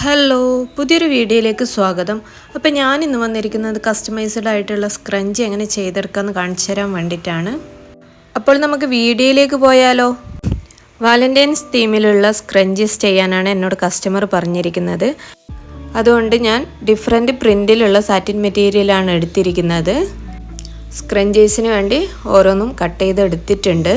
Hello, പുതിയൊരു വീഡിയോയിലേക്ക് സ്വാഗതം. അപ്പോൾ ഞാൻ ഇന്ന് വന്നിരിക്കുന്നത് കസ്റ്റമൈസ്ഡ് ആയിട്ടുള്ള സ്ക്രഞ്ചി എങ്ങനെ ചെയ്തെടുക്കാമെന്ന് കാണിച്ചു തരാൻ വേണ്ടിയിട്ടാണ്. അപ്പോൾ നമുക്ക് വീഡിയോയിലേക്ക് പോയാലോ? വാലന്റൈൻസ് തീമിലുള്ള സ്ക്രഞ്ചീസ് ചെയ്യാനാണ് എന്നോട് കസ്റ്റമർ പറഞ്ഞിരിക്കുന്നത്. അതുകൊണ്ട് ഞാൻ ഡിഫറെൻറ്റ് പ്രിൻറ്റിലുള്ള സാറ്റിൻ മെറ്റീരിയലാണ് എടുത്തിരിക്കുന്നത്. സ്ക്രഞ്ചീസിന് വേണ്ടി ഓരോന്നും കട്ട് ചെയ്തെടുത്തിട്ടുണ്ട്.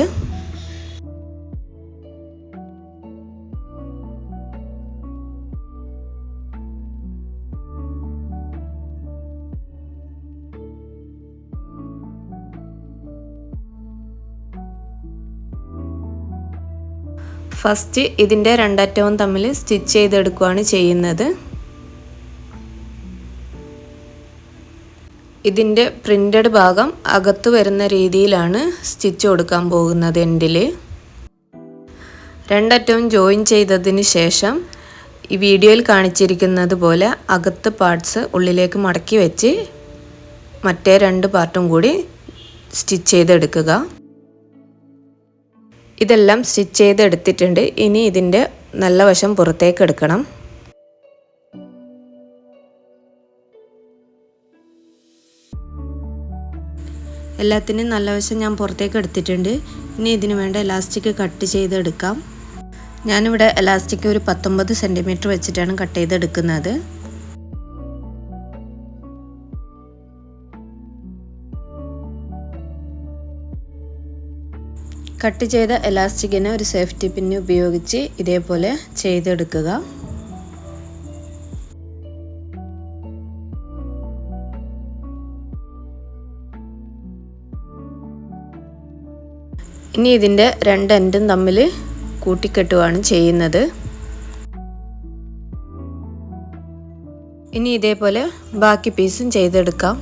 ഫസ്റ്റ് ഇതിൻ്റെ രണ്ടറ്റവും തമ്മിൽ സ്റ്റിച്ച് ചെയ്തെടുക്കുകയാണ് ചെയ്യുന്നത്. ഇതിൻ്റെ പ്രിൻ്റഡ് ഭാഗം അകത്ത് വരുന്ന രീതിയിലാണ് സ്റ്റിച്ച് കൊടുക്കാൻ പോകുന്നത്. എൻഡിൽ രണ്ടറ്റവും ജോയിൻ ചെയ്തതിന് ശേഷം ഈ വീഡിയോയിൽ കാണിച്ചിരിക്കുന്നത് പോലെ അകത്ത് പാർട്സ് ഉള്ളിലേക്ക് മടക്കി വെച്ച് മറ്റേ രണ്ട് പാർട്ടും കൂടി സ്റ്റിച്ച് ചെയ്തെടുക്കുക. ഇതെല്ലാം സ്റ്റിച്ച് ചെയ്തെടുത്തിട്ടുണ്ട്. ഇനി ഇതിൻ്റെ നല്ല വശം പുറത്തേക്ക് എടുക്കണം. എല്ലാത്തിനും നല്ല വശം ഞാൻ പുറത്തേക്ക് എടുത്തിട്ടുണ്ട്. ഇനി ഇതിന് വേണ്ട എലാസ്റ്റിക് കട്ട് ചെയ്തെടുക്കാം. ഞാനിവിടെ എലാസ്റ്റിക് ഒരു 19 സെൻറ്റിമീറ്റർ വെച്ചിട്ടാണ് കട്ട് ചെയ്തെടുക്കുന്നത്. കട്ട് ചെയ്ത എലാസ്റ്റിക്കിനെ ഒരു സേഫ്റ്റി പിന്ന് ഉപയോഗിച്ച് ഇതേപോലെ ചെയ്തെടുക്കുക. ഇനി ഇതിൻ്റെ രണ്ട് എൻഡും തമ്മിൽ കൂട്ടിക്കെട്ടുകയാണ് ചെയ്യുന്നത്. ഇനി ഇതേപോലെ ബാക്കി പീസും ചെയ്തെടുക്കാം.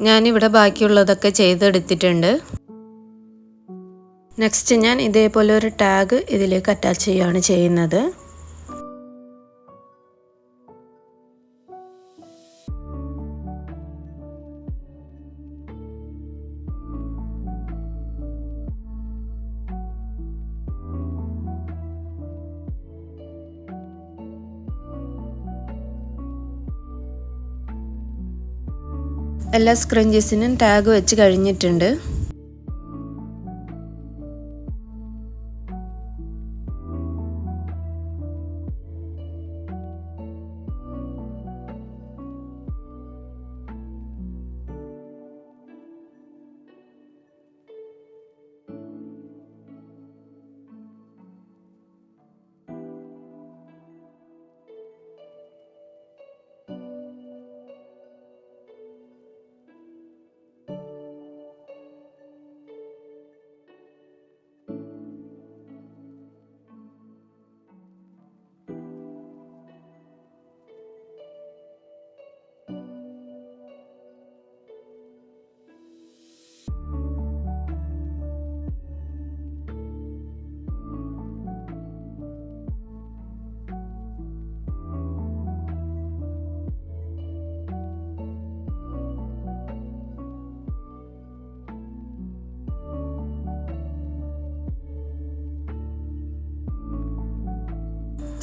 ഞാനിവിടെ ബാക്കിയുള്ളതൊക്കെ ചെയ്തെടുത്തിട്ടുണ്ട്. നെക്സ്റ്റ് ഞാൻ ഇതേപോലെ ഒരു ടാഗ് ഇതിലേക്ക് അറ്റാച്ച് ചെയ്യുകയാണ് ചെയ്യുന്നത്. എല്ലാ സ്ക്രഞ്ചീസിനും ടാഗ് വെച്ച് കഴിഞ്ഞിട്ടുണ്ട്.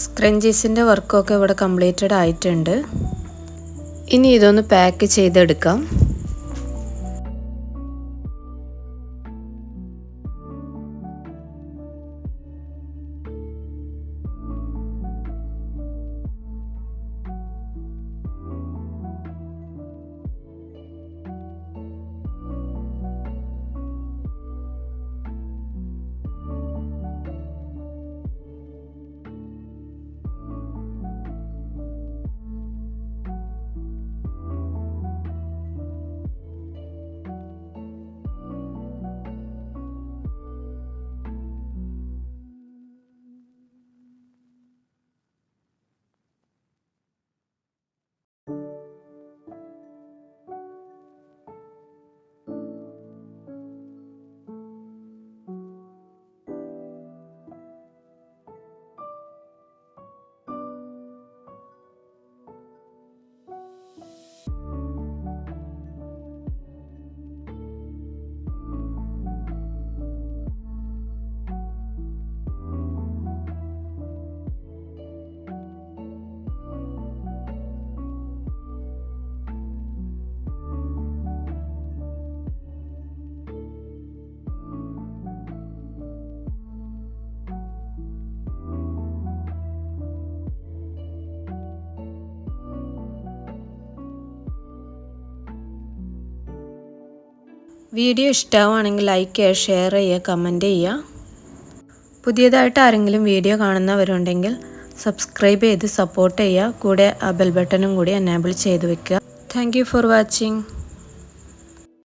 സ്ക്രഞ്ചീസിൻ്റെ വർക്കൊക്കെ ഇവിടെ കംപ്ലീറ്റഡ് ആയിട്ടുണ്ട്. ഇനി ഇതൊന്ന് പാക്ക് ചെയ്തെടുക്കാം. വീഡിയോ ഇഷ്ടമാവുകയാണെങ്കിൽ ലൈക്ക് ചെയ്യുക, ഷെയർ ചെയ്യുക, കമൻറ്റ് ചെയ്യുക. പുതിയതായിട്ട് ആരെങ്കിലും വീഡിയോ കാണുന്നവരുണ്ടെങ്കിൽ സബ്സ്ക്രൈബ് ചെയ്ത് സപ്പോർട്ട് ചെയ്യുക. കൂടെ ആ ബെൽ ബട്ടണും കൂടി എനേബിൾ ചെയ്ത് വെക്കുക. Thank you for watching.